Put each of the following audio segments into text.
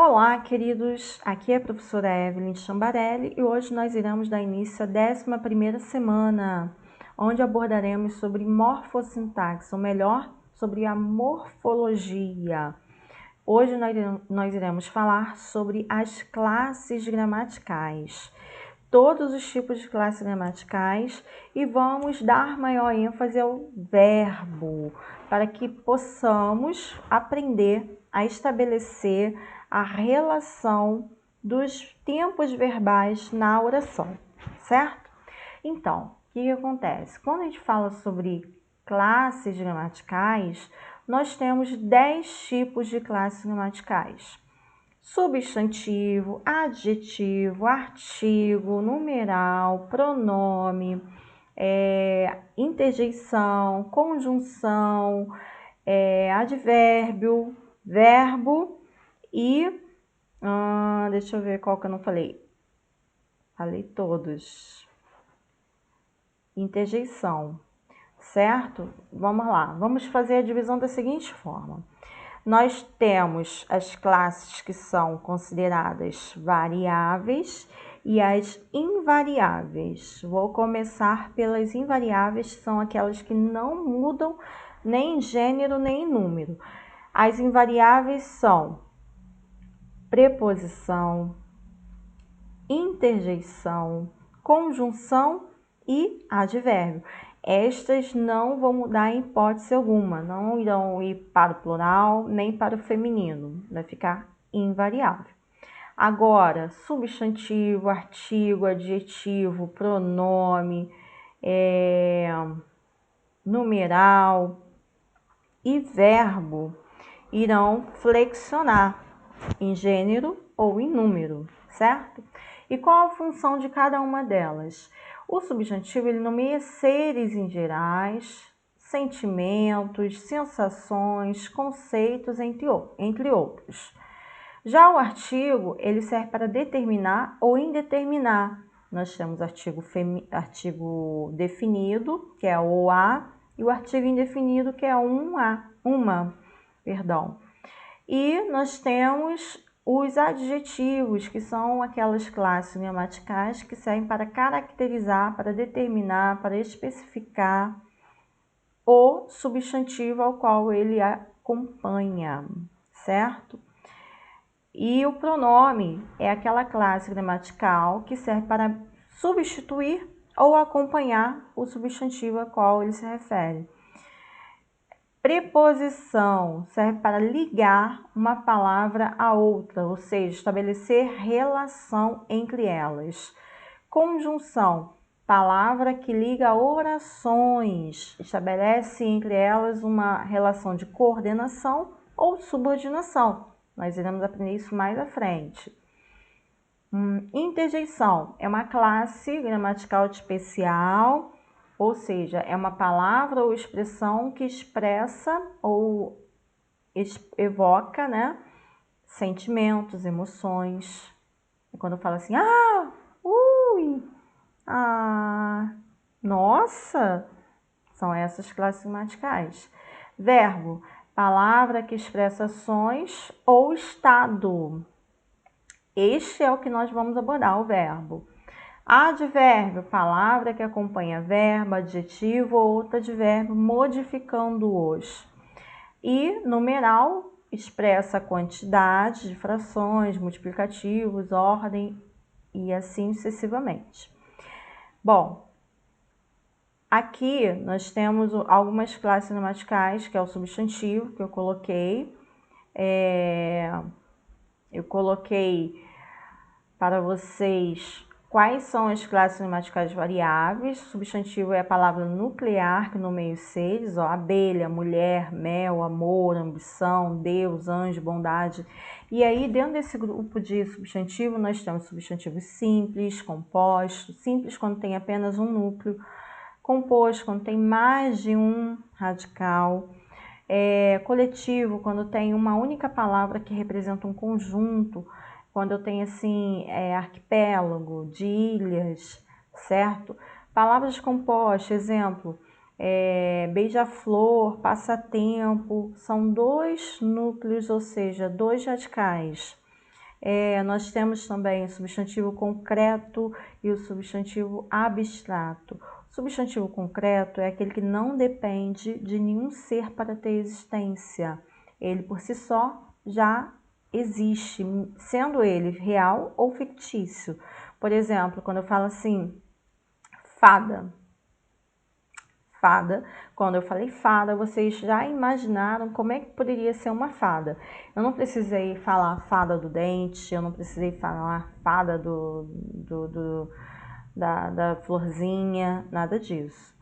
Olá, queridos! Aqui é a professora Evelyn Chambarelli e hoje nós iremos dar início à 11ª semana, onde abordaremos sobre morfossintaxe, ou melhor, sobre a morfologia. Hoje nós iremos falar sobre as classes gramaticais, todos os tipos de classes gramaticais e vamos dar maior ênfase ao verbo, para que possamos aprender a estabelecer a relação dos tempos verbais na oração, certo? Então, o que acontece? Quando a gente fala sobre classes gramaticais, nós temos 10 tipos de classes gramaticais: substantivo, adjetivo, artigo, numeral, pronome, interjeição, conjunção, advérbio, verbo e deixa eu ver qual que eu não falei. Falei todos. Interjeição, certo? Vamos lá, vamos fazer a divisão da seguinte forma. Nós temos as classes que são consideradas variáveis e as invariáveis. Vou começar pelas invariáveis, que são aquelas que não mudam nem em gênero nem em número. As invariáveis são preposição, interjeição, conjunção e advérbio. Estas não vão mudar em hipótese alguma, não irão ir para o plural nem para o feminino, vai ficar invariável. Agora, substantivo, artigo, adjetivo, pronome, numeral e verbo irão flexionar em gênero ou em número, certo? E qual a função de cada uma delas? O substantivo ele nomeia seres em gerais, sentimentos, sensações, conceitos, entre outros. Já o artigo ele serve para determinar ou indeterminar. Nós temos artigo definido, que é o a, e o artigo indefinido, que é uma. E nós temos os adjetivos, que são aquelas classes gramaticais que servem para caracterizar, para determinar, para especificar o substantivo ao qual ele acompanha, certo? E o pronome é aquela classe gramatical que serve para substituir ou acompanhar o substantivo ao qual ele se refere. Preposição serve para ligar uma palavra a outra, ou seja, estabelecer relação entre elas. Conjunção, palavra que liga orações, estabelece entre elas uma relação de coordenação ou subordinação. Nós iremos aprender isso mais à frente. Interjeição é uma classe gramatical especial, ou seja, é uma palavra ou expressão que expressa ou evoca, né, sentimentos, emoções. Quando eu falo assim, nossa, são essas classes gramaticais. Verbo, palavra que expressa ações ou estado. Este é o que nós vamos abordar, o verbo. Advérbio, palavra que acompanha verbo, adjetivo ou outro advérbio, modificando-os. E numeral, expressa a quantidade de frações, multiplicativos, ordem e assim sucessivamente. Bom, aqui nós temos algumas classes gramaticais, que é o substantivo, que eu coloquei. Eu coloquei para vocês quais são as classes gramaticais variáveis. Substantivo é a palavra nuclear, que nomeia os seres, abelha, mulher, mel, amor, ambição, Deus, anjo, bondade. E aí, dentro desse grupo de substantivo, nós temos substantivos simples, compostos. Simples quando tem apenas um núcleo, composto quando tem mais de um radical. Coletivo, quando tem uma única palavra que representa um conjunto, quando eu tenho assim, arquipélago, de ilhas, certo? Palavras compostas, exemplo, beija-flor, passatempo, são dois núcleos, ou seja, dois radicais. Nós temos também o substantivo concreto e o substantivo abstrato. O substantivo concreto é aquele que não depende de nenhum ser para ter existência. Ele por si só já existe, sendo ele real ou fictício. Por exemplo, quando eu falo assim, fada. Fada, quando eu falei fada, vocês já imaginaram como é que poderia ser uma fada. Eu não precisei falar fada do dente, eu não precisei falar fada da florzinha, nada disso.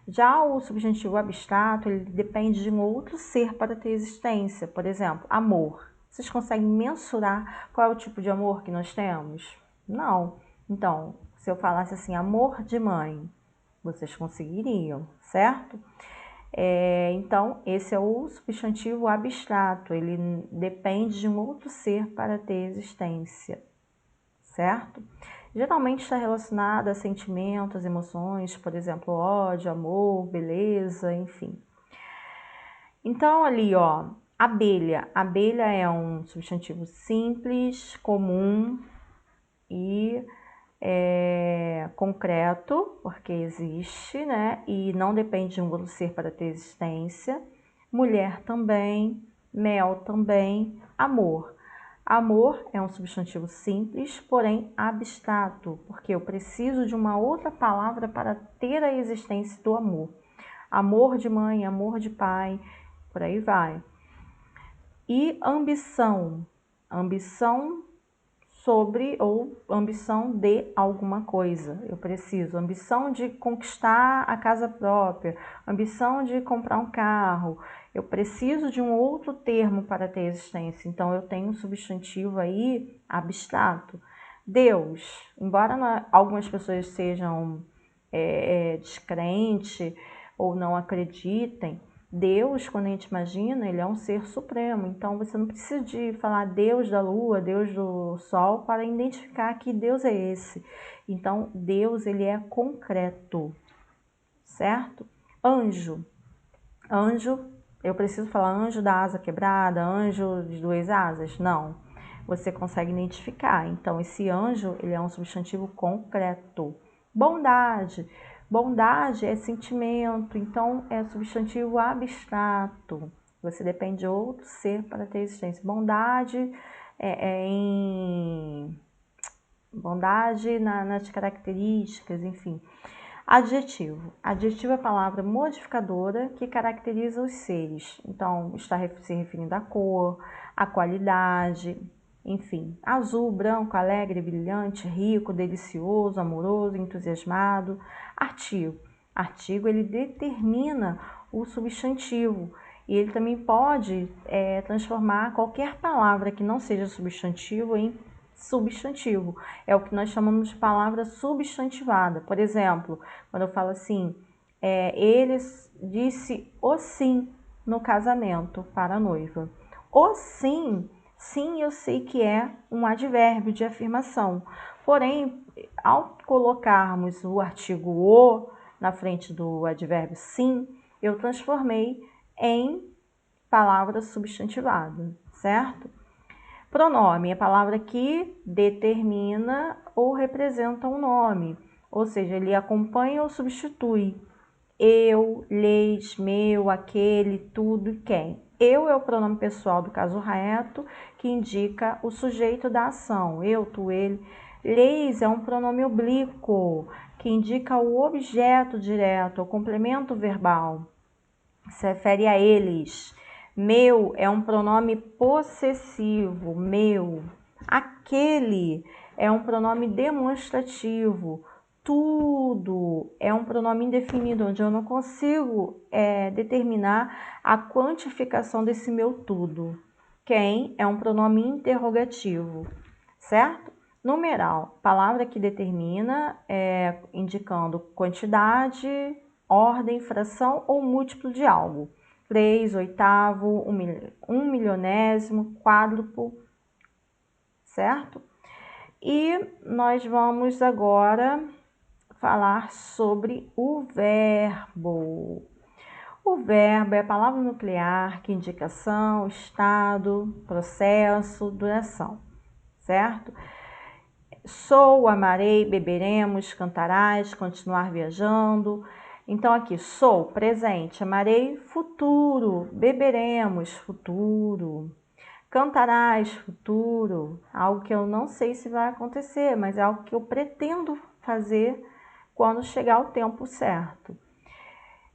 Já o substantivo abstrato, ele depende de um outro ser para ter existência. Por exemplo, amor. Vocês conseguem mensurar qual é o tipo de amor que nós temos? Não. Então, se eu falasse assim, amor de mãe, vocês conseguiriam, certo? Então, esse é o substantivo abstrato, ele depende de um outro ser para ter existência, certo? Geralmente está relacionado a sentimentos, emoções, por exemplo, ódio, amor, beleza, enfim. Então, ali, ó, abelha. Abelha é um substantivo simples, comum e concreto, porque existe, né? E não depende de um outro ser para ter existência. Mulher também, mel também, amor. Amor é um substantivo simples, porém abstrato, porque eu preciso de uma outra palavra para ter a existência do amor. Amor de mãe, amor de pai, por aí vai. E ambição. Ambição sobre ou ambição de alguma coisa. Eu preciso ambição de conquistar a casa própria, ambição de comprar um carro. Eu preciso de um outro termo para ter existência. Então eu tenho um substantivo aí abstrato. Deus, embora algumas pessoas sejam descrentes ou não acreditem, Deus, quando a gente imagina, ele é um ser supremo. Então, você não precisa de falar Deus da lua, Deus do sol, para identificar que Deus é esse. Então, Deus, ele é concreto, certo? Anjo. Anjo, eu preciso falar anjo da asa quebrada, anjo de duas asas? Não. Você consegue identificar. Então, esse anjo, ele é um substantivo concreto. Bondade. Bondade é sentimento, então é substantivo abstrato. Você depende de outro ser para ter existência. Bondade bondade nas características, enfim. Adjetivo. Adjetivo é a palavra modificadora que caracteriza os seres. Então, está se referindo à cor, à qualidade, enfim. Azul, branco, alegre, brilhante, rico, delicioso, amoroso, entusiasmado. Artigo. Artigo, ele determina o substantivo. E ele também pode transformar qualquer palavra que não seja substantivo em substantivo. É o que nós chamamos de palavra substantivada. Por exemplo, quando eu falo assim, ele disse o sim no casamento para a noiva. O sim, sim eu sei que é um advérbio de afirmação. Porém, ao colocarmos o artigo o na frente do advérbio sim, eu transformei em palavra substantivada, certo? Pronome é a palavra que determina ou representa um nome, ou seja, ele acompanha ou substitui. Eu, leis, meu, aquele, tudo e quem. Eu é o pronome pessoal do caso reto, que indica o sujeito da ação. Eu, tu, ele. Leis é um pronome oblíquo, que indica o objeto direto, o complemento verbal. Se refere a eles. Meu é um pronome possessivo, meu. Aquele é um pronome demonstrativo. Tudo é um pronome indefinido, onde eu não consigo determinar a quantificação desse meu tudo. Quem é um pronome interrogativo, certo? Numeral, palavra que determina, indicando quantidade, ordem, fração ou múltiplo de algo. 3, oitavo, 1/1000º, quádruplo, certo? E nós vamos agora falar sobre o verbo. O verbo é a palavra nuclear que indica ação, estado, processo, duração, certo? Sou, amarei, beberemos, cantarás, continuar viajando. Então aqui, sou, presente, amarei, futuro, beberemos, futuro. Cantarás, futuro, algo que eu não sei se vai acontecer, mas é algo que eu pretendo fazer quando chegar o tempo certo.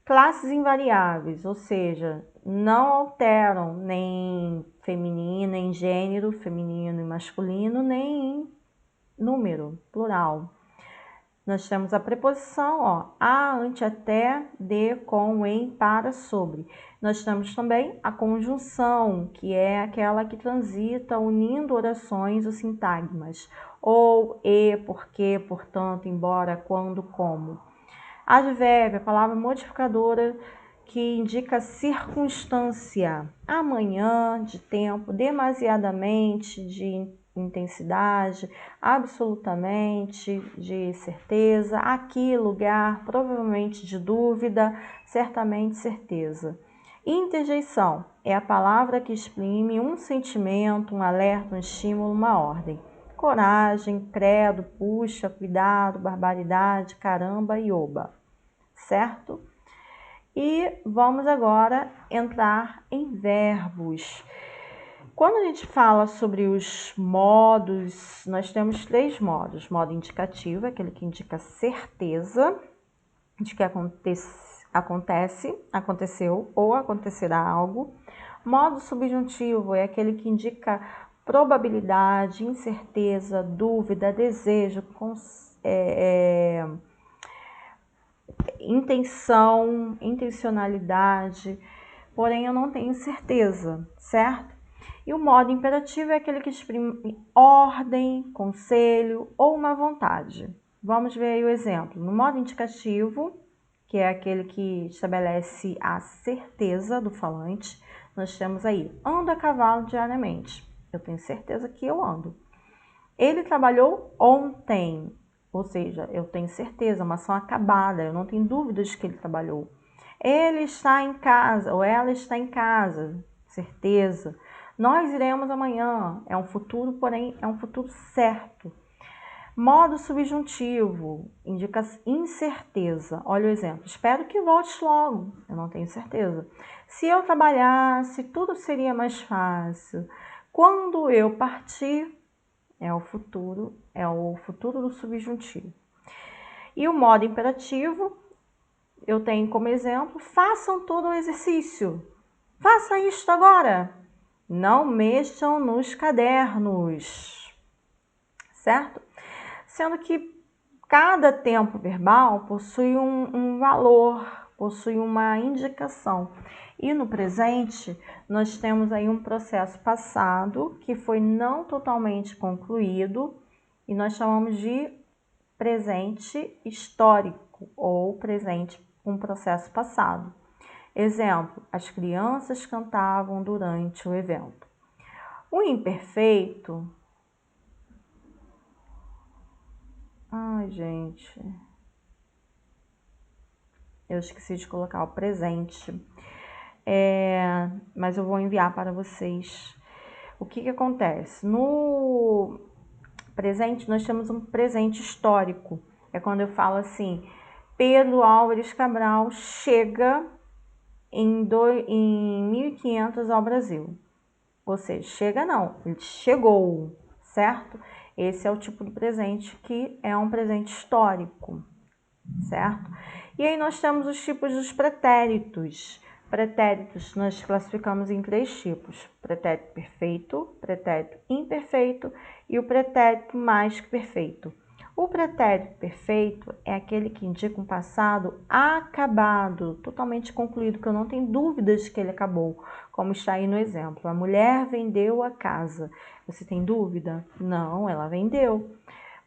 Classes invariáveis, ou seja, não alteram nem feminino, nem gênero, feminino e masculino, nem número, plural. Nós temos a preposição, ó, a, ante, até, de, com, em, para, sobre. Nós temos também a conjunção, que é aquela que transita unindo orações ou sintagmas. Ou, e, porque, portanto, embora, quando, como. Advérbio, a palavra modificadora que indica circunstância. Amanhã, de tempo, demasiadamente, de intensidade, absolutamente, de certeza, aqui, lugar, provavelmente de dúvida, certamente, certeza. Interjeição é a palavra que exprime um sentimento, um alerta, um estímulo, uma ordem. Coragem, credo, puxa, cuidado, barbaridade, caramba e oba, certo? E vamos agora entrar em verbos. Quando a gente fala sobre os modos, nós temos 3 modos. Modo indicativo, aquele que indica certeza de que aconteceu ou acontecerá algo. Modo subjuntivo é aquele que indica probabilidade, incerteza, dúvida, desejo, intenção, intencionalidade, porém eu não tenho certeza, certo? E o modo imperativo é aquele que exprime ordem, conselho ou uma vontade. Vamos ver aí o exemplo. No modo indicativo, que é aquele que estabelece a certeza do falante, nós temos aí, ando a cavalo diariamente. Eu tenho certeza que eu ando. Ele trabalhou ontem, ou seja, eu tenho certeza, uma ação acabada, eu não tenho dúvidas de que ele trabalhou. Ele está em casa, ou ela está em casa, certeza. Nós iremos amanhã, é um futuro, porém é um futuro certo. Modo subjuntivo, indica incerteza. Olha o exemplo, espero que voltes logo, eu não tenho certeza. Se eu trabalhasse, tudo seria mais fácil. Quando eu partir, é o futuro do subjuntivo. E o modo imperativo, eu tenho como exemplo, façam todo o exercício. Faça isto agora. Não mexam nos cadernos, certo? Sendo que cada tempo verbal possui um valor, possui uma indicação. E no presente, nós temos aí um processo passado que foi não totalmente concluído e nós chamamos de presente histórico ou presente um processo passado. Exemplo, as crianças cantavam durante o evento. O imperfeito... Ai, gente... Eu esqueci de colocar o presente. Mas eu vou enviar para vocês. O que acontece? No presente, nós temos um presente histórico. É quando eu falo assim, Pedro Álvares Cabral chega em 1500 ao Brasil. Ou seja, chega não, ele chegou, certo? Esse é o tipo de presente que é um presente histórico, certo? E aí nós temos os tipos dos pretéritos. Pretéritos nós classificamos em 3 tipos: pretérito perfeito, pretérito imperfeito e o pretérito mais que perfeito. O pretérito perfeito é aquele que indica um passado acabado, totalmente concluído, que eu não tenho dúvidas de que ele acabou, como está aí no exemplo. A mulher vendeu a casa. Você tem dúvida? Não, ela vendeu.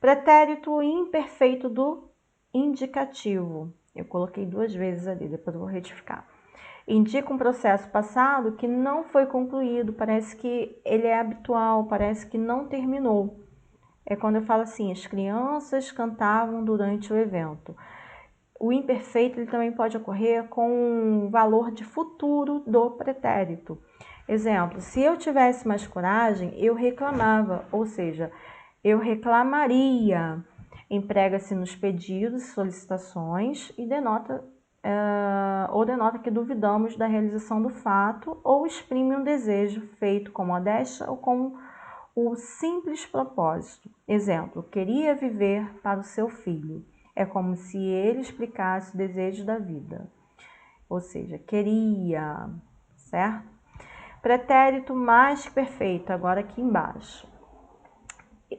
Pretérito imperfeito do indicativo. Eu coloquei 2 vezes ali, depois eu vou retificar. Indica um processo passado que não foi concluído, parece que ele é habitual, parece que não terminou. É quando eu falo assim, as crianças cantavam durante o evento. O imperfeito ele também pode ocorrer com um valor de futuro do pretérito. Exemplo, se eu tivesse mais coragem, eu reclamava, ou seja, eu reclamaria. Emprega-se nos pedidos, solicitações e denota que duvidamos da realização do fato ou exprime um desejo feito com modéstia ou com o simples propósito. Exemplo, queria viver para o seu filho. É como se ele explicasse o desejo da vida. Ou seja, queria, certo? Pretérito mais que perfeito, agora aqui embaixo.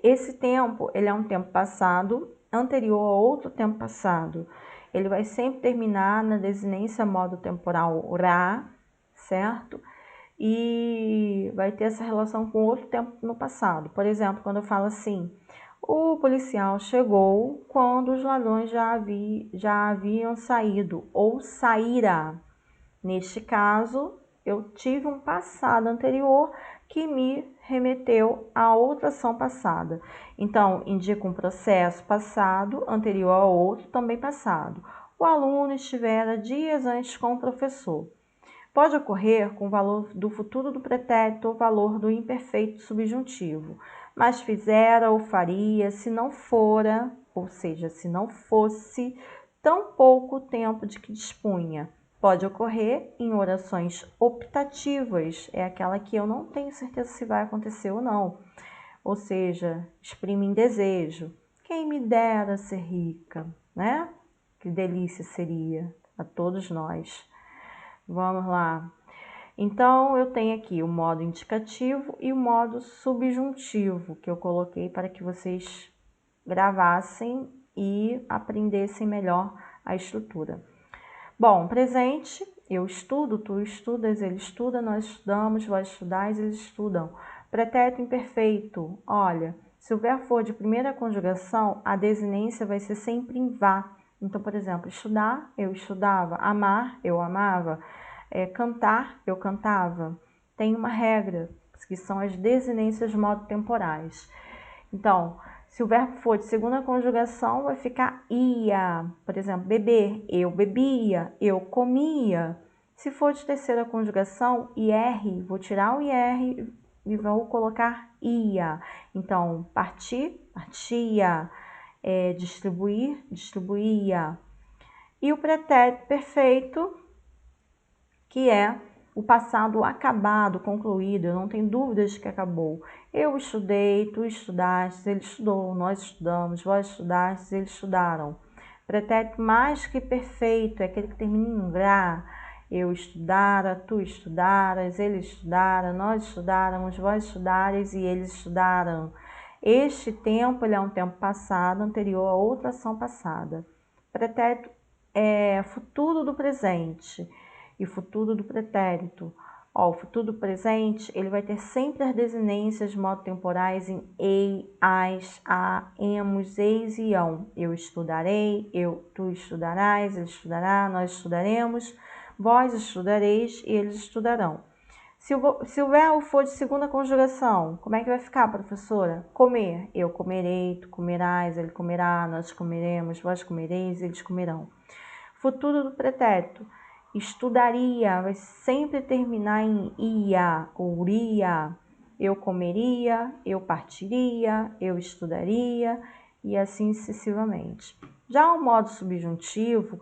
Esse tempo, ele é um tempo passado, anterior a outro tempo passado. Ele vai sempre terminar na desinência modo temporal ra, certo? E vai ter essa relação com outro tempo no passado. Por exemplo, quando eu falo assim, o policial chegou quando os ladrões já haviam saído ou saíra. Neste caso, eu tive um passado anterior que me remeteu a outra ação passada. Então, indica um processo passado anterior ao outro também passado. O aluno estivera dias antes com o professor. Pode ocorrer com o valor do futuro do pretérito ou valor do imperfeito subjuntivo, mas fizera ou faria se não fora, ou seja, se não fosse tão pouco tempo de que dispunha. Pode ocorrer em orações optativas, é aquela que eu não tenho certeza se vai acontecer ou não. Ou seja, exprime em desejo. Quem me dera ser rica, né? Que delícia seria a todos nós. Vamos lá. Então, eu tenho aqui o modo indicativo e o modo subjuntivo, que eu coloquei para que vocês gravassem e aprendessem melhor a estrutura. Bom, presente, eu estudo, tu estudas, ele estuda, nós estudamos, vós estudais, eles estudam. Pretérito imperfeito, olha, se o verbo for de primeira conjugação, a desinência vai ser sempre em vá. Então, por exemplo, estudar, eu estudava, amar, eu amava, cantar, eu cantava. Tem uma regra, que são as desinências modo-temporais. Então, se o verbo for de segunda conjugação, vai ficar ia. Por exemplo, beber, eu bebia, eu comia. Se for de terceira conjugação, ir, vou tirar o ir e vou colocar ia. Então, partir, partia. Distribuir, distribuía. E o pretérito perfeito, que é o passado acabado, concluído, eu não tenho dúvidas de que acabou. Eu estudei, tu estudaste, ele estudou, nós estudamos, vós estudastes, eles estudaram. Pretérito mais que perfeito é aquele que termina em gra. Eu estudara, tu estudaras, ele estudara, nós estudáramos, vós estudares e eles estudaram. Este tempo ele é um tempo passado, anterior a outra ação passada. Pretérito é futuro do presente e futuro do pretérito. O futuro do presente, ele vai ter sempre as desinências modo-temporais em ei, as, a, emos, eis e ão. Eu estudarei, tu estudarás, ele estudará, nós estudaremos, vós estudareis e eles estudarão. Se o verbo for de segunda conjugação, como é que vai ficar, professora? Comer, eu comerei, tu comerás, ele comerá, nós comeremos, vós comereis, eles comerão. Futuro do pretérito. Estudaria, vai sempre terminar em ia, ou iria. Eu comeria, eu partiria, eu estudaria e assim sucessivamente. Já o modo subjuntivo,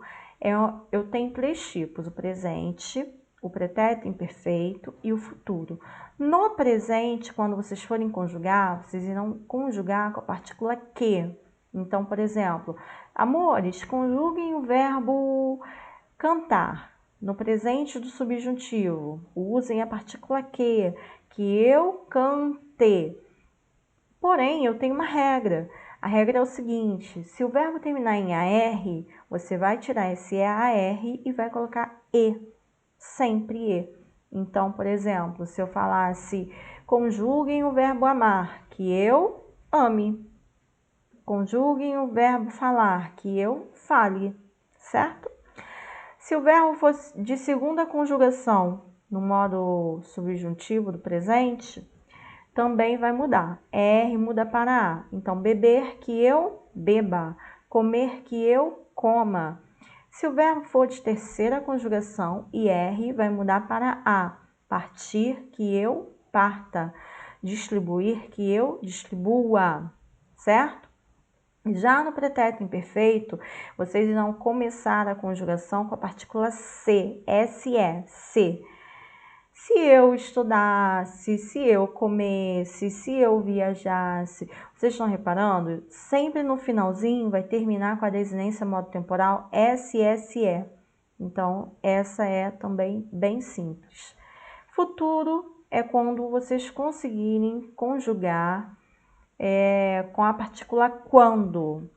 eu tenho três tipos: o presente, o pretérito imperfeito e o futuro. No presente, quando vocês forem conjugar, vocês irão conjugar com a partícula que. Então, por exemplo, amores, conjuguem o verbo cantar no presente do subjuntivo. Usem a partícula que eu cante. Porém, eu tenho uma regra. A regra é o seguinte: se o verbo terminar em AR, você vai tirar esse EAR e vai colocar E. Sempre E. Então, por exemplo, se eu falasse conjuguem o verbo amar, que eu ame. Conjuguem o verbo falar, que eu fale, certo? Se o verbo fosse de segunda conjugação, no modo subjuntivo do presente, também vai mudar. R muda para A. Então, beber, que eu beba. Comer, que eu coma. Se o verbo for de terceira conjugação, IR vai mudar para A. Partir, que eu parta. Distribuir, que eu distribua, certo? Já no pretérito imperfeito, vocês irão começar a conjugação com a partícula se, se, se. Se eu estudasse, se eu comesse, se eu viajasse. Vocês estão reparando? Sempre no finalzinho vai terminar com a desinência modo temporal SSE. Então, essa é também bem simples. Futuro é quando vocês conseguirem conjugar com a partícula quando.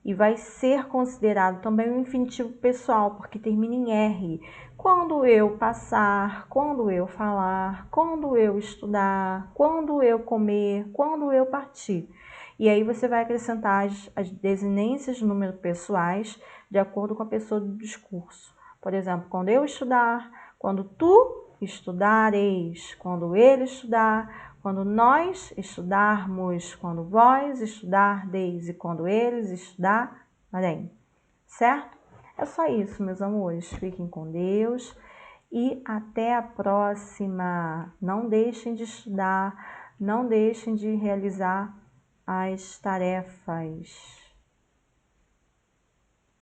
E vai ser considerado também um infinitivo pessoal, porque termina em R. Quando eu passar, quando eu falar, quando eu estudar, quando eu comer, quando eu partir. E aí você vai acrescentar as desinências de número pessoais de acordo com a pessoa do discurso. Por exemplo, quando eu estudar, quando tu estudareis, quando ele estudar, quando nós estudarmos, quando vós estudardeis e quando eles estudarem, certo? É só isso, meus amores. Fiquem com Deus e até a próxima. Não deixem de estudar, não deixem de realizar as tarefas.